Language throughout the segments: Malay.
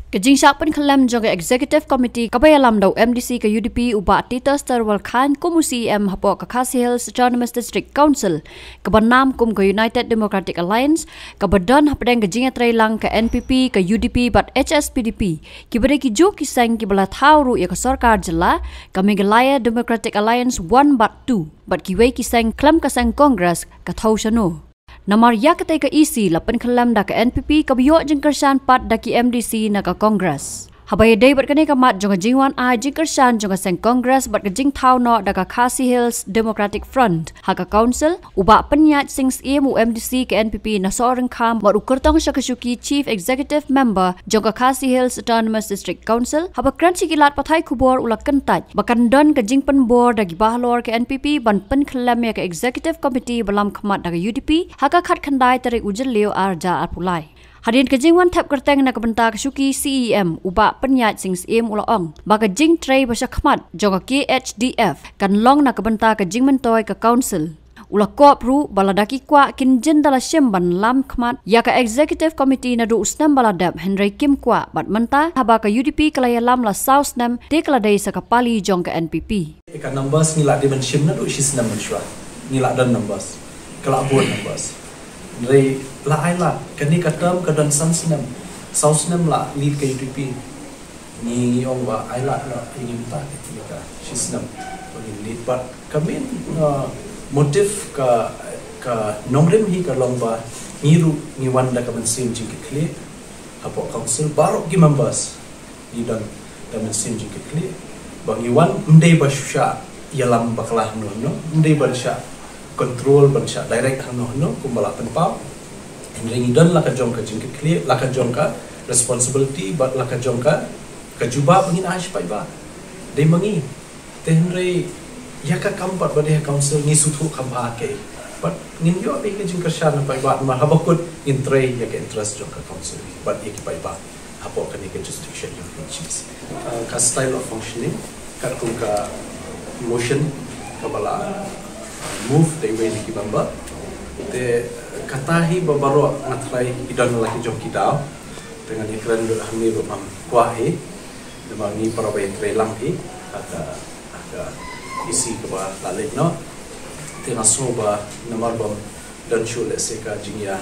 Kajing siapan kelam jaga Executive Committee kabayalam daw MDC ke UDP uba Titus Terwal Khan kumu CM hapo ke Khasi Hills Autonomous District Council kebanam kum ke United Democratic Alliance kebadan hapadeng kajing trailang ke NPP ke UDP bat HSPDP kibere ki jo kisang kibala thawru ya ke sarkar jela kami gelaya Democratic Alliance 1 bat 2 bat kiwei kisang kelam kasang Congress ke thawsano Namar ya ketai ke isi lapan kelam da ke NPP ke biok jengkersan pat da ki MDC na ke Kongres. Habaya day bat kene kamat jonga jingwan a jengkersan jonga seng Kongres bat ke jing tau no da ke Khasi Hills Democratic Front ha ke Council uba penyat sing SEMU MDC ke NPP na seorang kam bat ukurtong syakasuki Chief Executive Member jonga Khasi Hills Autonomous District Council haba kranci kilat patai kubor ulak kentaj bakan don ke jing penbor da gibahlor ke NPP ban pen kelam ya ke Executive Committee balam kamat da ke UDP ha ke khat khandai tarik ujel leo arja arpulai. Hadirin kejingwan tap kerteng na kebentar kesuki CEM uba penyat sing SEM ulaong baga jing tray basya khmat jonga KHDF kan long na kebentar kejing mentoy ke council ula kop ru baladaki kwa kin jin dala syemban lam khmat ya ka Executive Committee na du usnam baladap Henry Kim kwa bat menta haba ka UDP kelaya lam la south nam te keladai sa kapali jong ka NPP ka numbers nila di men syem na du shisnam menshwa nila dan numbers kala bon numbers Ray la aila kani katam kadan sansnem sausnem la lead ke UDP ni ong ba aila la ingin ta ketika shisnam bagi lead but kami motif ka nomrem hi ka lomba niru ni wanda ka mensim jing kle apo council baru ki members ni dan mensim jing kle bang iwan ndai basha yalam baklah no ndai basha control bansha direct hano kumbala penpau and dan la ka jong ka jing clear la ka jong ka responsibility but la ka jong ka juba pengin ash pai ba de mangi tenre ya ka kampat ba de council ni suthu khamha ke but ngin yo be ke jing ka shan pai ba ma habakut in tray ya ke interest jong ka council but ye ki pai ba hapo ka ni ke jurisdiction yo chiefs ka style of functioning ka motion kabala move the way ni kibamba te katahi babaro ngatrai idan laki jom kidau dengan ikran hamni rumam kwahi demangi parabai trelang hi ada isi keba lalik no te nasoba namar bam dan shule se ka jingya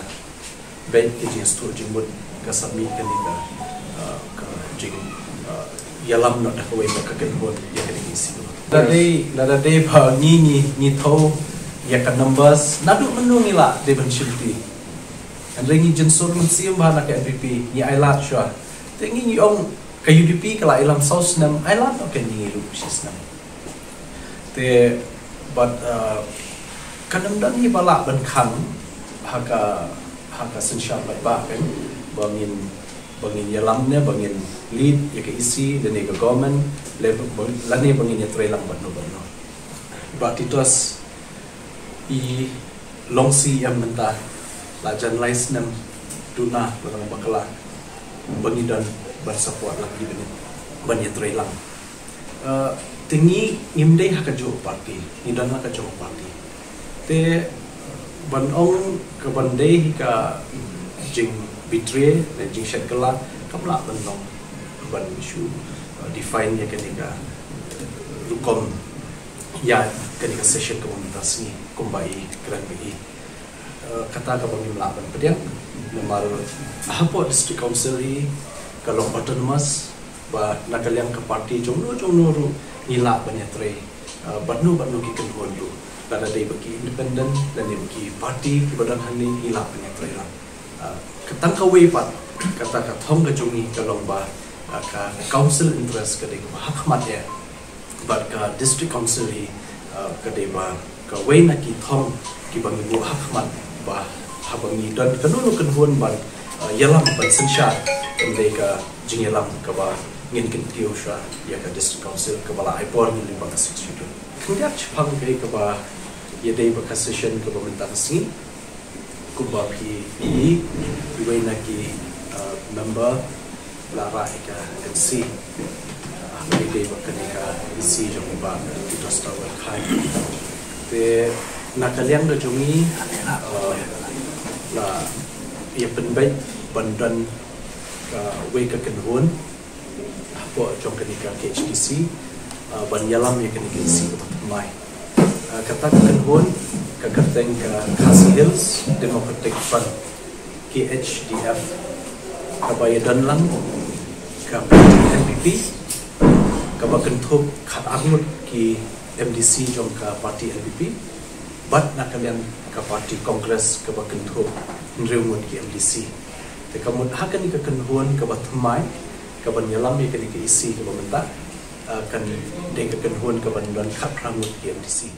baik ke jing stur jimbut ka sami kanika ka jing yalam no dakwe ka kenbon ya ke isi Nada day ba ni thau ya kan numbers nadu menung ila de ban shilti and ringi jensur mun sim ba na ka NPP ni ailat sha tengi ni ong ka UDP kala ilam south nam ailat ok ni lu sis nam te but kanam dan ni bala ban khan haka sensya ba kan bangin yalam ne bangin lead ya ke isi dan ke government level lani bangin ya trelang bano but it was i long si yang mentah lajan lais nam tuna barang bakala bangin dan bersupport lagi benih bani trelang tingi imdei haka jo party nidan haka jo party te banong ke bandai ka jing betray dan jing shed kelak kamla benong ban issue define ya ketika rukom ya ketika session komunitas ni kumbai kran bi kata ka bang la ban pediang nomor hapo district council hi kalau autonomous ba nakaliang ke party jomno ru nila banyetre banu ki kenhon ru dada dei bagi independent dan bagi party kibadan hani nila banyetre la ketang kawai pat kata thong ka jungi kalong ba ka council interest ka de hakmat ya but ka district council hi ka de ba ka wei na ki thong ki bang bu hakmat ba habangi dan kanunu kenhuan ban yalam ban sensha inde ka jingelam ka ba ngin kin tiosha ya ka district council ka bala aipor ni ba ka situation kengak chpang ke ka ba ye de ba ka session ka ba mentang sing kubab hi iway na ki member lara ika MC may day ba kanika isi jong iba ito sa tawag khay te nakaliang na jongi la iya penbay bandan we ka kenhun po jong kenika KHDC ban yalam ye kenika isi ko mai kata kenhun ka kateng ka Khasi Hills Democratic Front KHDF ka bayadan lang ka NPP ka bakentup khat angut ki MDC jong ka parti NPP bat na kalian ka parti Kongres ka bakentup nreungut ki MDC te kamut hakan ka kenhuan ka batmai ka ban yalam ye kenika isi ka bamenta kan de ka kenhuan ka ban dan khat rangut ki MDC